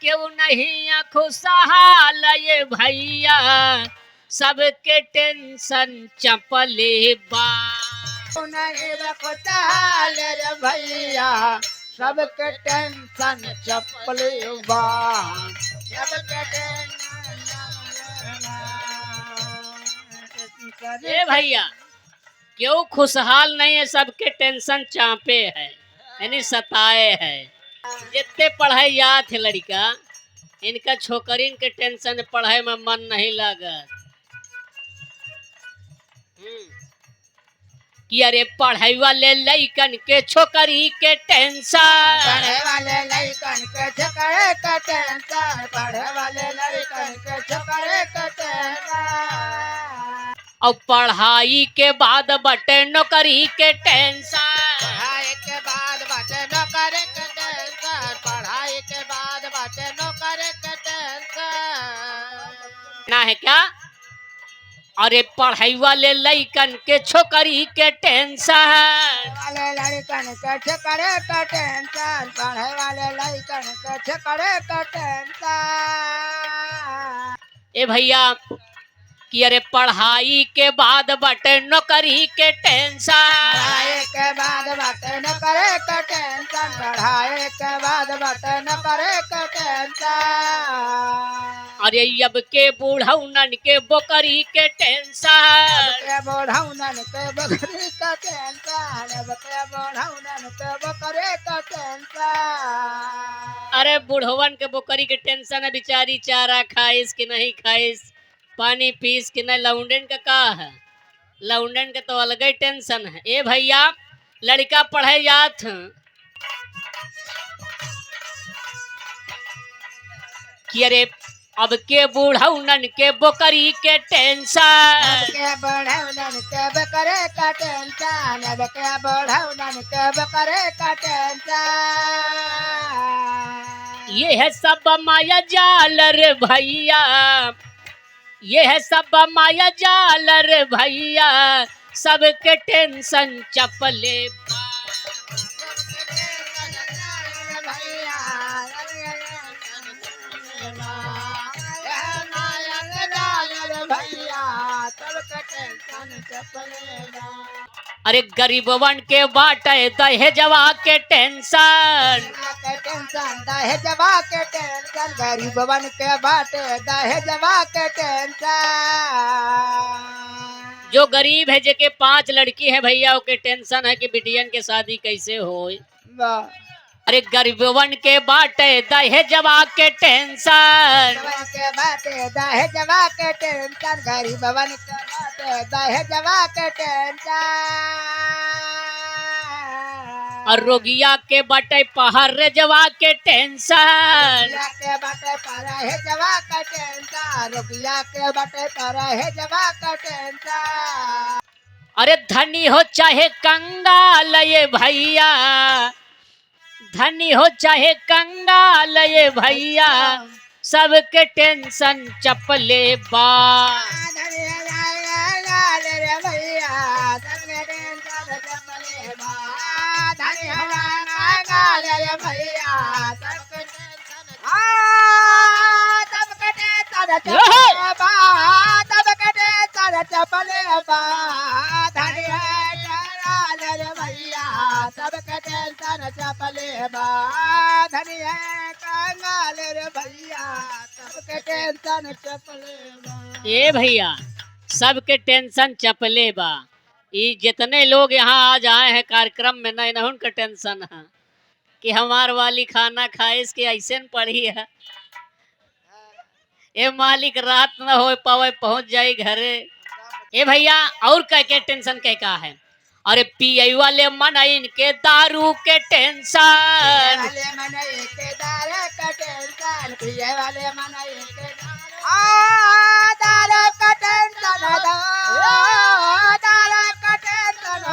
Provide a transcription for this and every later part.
क्यों नहीं खुशहाल ये भैया, सबके टेंशन चपले बा। नहीं खुशहाल रे भैया, सबके टेंशन चपले बा। सबके ए भैया क्यों खुशहाल नहीं है, सबके टेंशन चापे है यानी सताए है। जितने पढ़ाई याद है लड़का, इनका छोकरीन के टेंशन पढ़ाई में मन नहीं लागत। कि अरे पढ़ाई वाले लइकन के छोकरी के टेंशन, पढ़े वाले लड़कन के झकड़े का टेंशन, पढ़े वाले लड़कन के झकड़े का टेंशन। और पढ़ाई के बाद बटे नौकरी के टेंशन। पढ़ाई के बाद बाटे नौकरी के टेंशन, पढ़ाई के बाद बाटे नौकरी के टेंशन। ना है क्या? अरे पढ़ाई वाले लइकन के छोकरी के टेंशन, वाले लड़कन के झकड़े का टेंशन, पढ़े वाले लड़कन के झकड़े का टेंशन। ए भैया कि अरे पढ़ाई के बाद बटे नौकरी के टेंशन। पढ़ाई के बाद बाटे नौकरी के टेंशन, पढ़ाई के बाद बाटे नौकरी के टेंशन। अरे अब के बूढ़ौनन के बोकरी के टेंशन। के बढ़ौनन के बकरी का टेंशन, के बढ़ौनन के बकरी का टेंशन। अरे बूढ़वन के बोकरी के टेंशन है, बेचारी चारा खाइस कि नहीं खाइस, पानी पीस कि नहीं। लौंडन का है, लौंडन के तो अलग ही टेंशन है। ए भैया लड़का पढ़े जात कि अरे अब के बूढ़ौनन के बोकरी के टेंशन। के बढ़ौनन के बकरी का टेंशन, के बढ़ौनन के बकरी का टेंशन। ये है सब माया जाल रे भैया, ये है सब माया जाल रे भैया, सबके टेंशन चपले बा। अरे गरीबवन के बाटे दहेजवा के टेंशन, दहेजवा के टेंशन, गरीबवन के बाटे दहेजवा के टेंशन। जो गरीब है जेके 5 लड़की है भैया, ओके टेंशन है कि बिटियन के शादी कैसे होए। अरे गरीबवन के बाटे दहेजवा के टेंशन, के बाटे दहेजवा के टेंशन, गरीबवन के बाटे दहेजवा के टेंशन। और रोगिया के बाटे पहरेजवा के टेंशन। के बाटे परहेजवा के टेंशन, रुपया के बाटे परहेजवा के टेंशन। अरे धनी हो चाहे कंगाल ये भैया, धनी हो चाहे कंगाल ये भैया, सबके टेंशन चपले बा। चपले बा धनिया कंगाल रे भैया, सबके टेंशन चपले बा। ए भैया सबके टेंशन चपले बा। ये जितने लोग यहाँ आज आए हैं कार्यक्रम में, नहीं ना उनका टेंशन है कि हमार वाली खाना खाए इसके ऐसे न पड़ी है, ए मालिक रात न हो पावे पहुंच जाए घरे। ए भैया और क्या क्या टेंशन क्या का है? अरे पिए वाले मन इनके दारू के टेंशन, वाले मनाई के दारू का टेंशन, पिए वाले मनाई के दारू का टेंशन, दारू का टेंशन,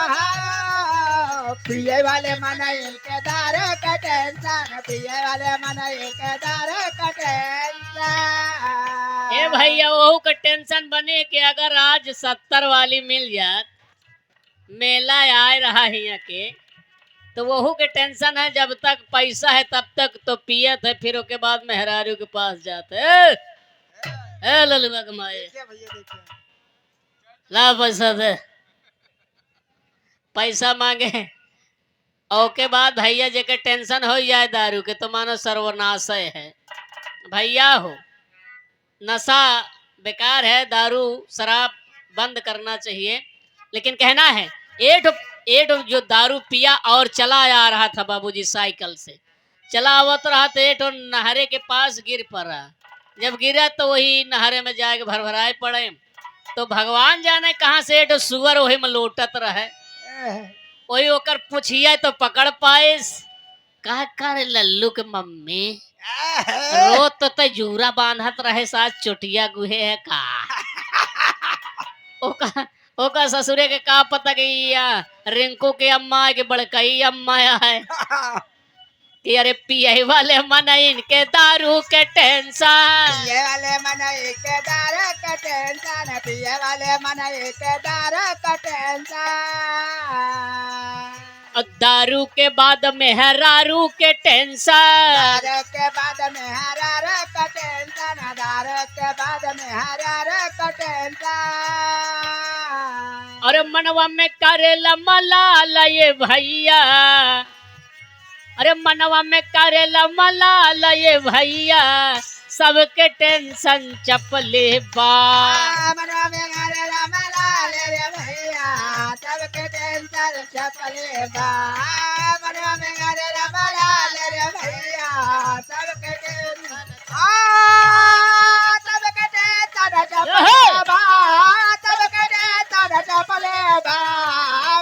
पिए वाले मनाई के दारू का टेंशन, पिए वाले मनाई के दारू का टेंशन। ए भैया वहू का टेंशन बने कि अगर आज 70 वाली मिल जात, मेला आए रहा है यहाँ के, तो वहू के टेंशन है, जब तक पैसा है तब तक तो पियत है, फिर उसके बाद मेहरारू के पास जाते ए ललुआ कमाए, देखिए भैया देखिए। ला पैसा दे, पैसा मांगे और के बाद भैया जेके टेंशन हो जाए दारू के तो मानो सर्वनाशय है। भैया हो, नशा बेकार है, दारू शराब बंद करना चाहिए। लेकिन कहना है एठ जो दारू पिया और चला आ रहा था बाबूजी, साइकिल से चला आवत रहा तो एठ नहरे के पास गिर पड़ा। जब गिरा तो वही नहरे में जाके भरभराए पड़े। तो भगवान जाने कहाँ से एठ सुअर वही में लौटत रहे, वही ओकर पूछिए तो पकड़ पाइस। का कर लल्लू के मम्मी रोज तो तय जूरा बांधत रहे, साथ चोटिया गुहे है का। ओका ससुरे के का पता कि रिंकू के अम्मा है कि बड़कई अम्मा है कि अरे पिए वाले मन इनके दारू के टेंशन, पिए वाले मन के दारू का टेंशन, पिए वाले मन के दारू का टेंशन। और दारू के बाद मेहरारू के टेंशन, दारू के बाद में हरारू का टेंशन, दारू के बाद में हरारू का टेंशन। और मनवा में करेला मलाल ये भैया, अरे मनवा में करेला मलाल ये भैया, सबके टेंशन चपले बा। मनवा में करेला मलाल रे भैया, सबके टेंशन चपले बा। मनवा में करेला मलाल रे भैया, सबके टेंशन सबके टेंशन चपले बा, सबके टेंशन चपले बा।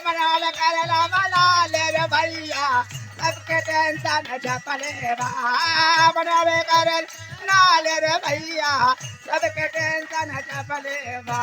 मनवा में करेला मलाल रे भैया, सबके टेंशन चपले बा। मनवा में करेला लाल रे भैया, सबके टेंशन चपले बा।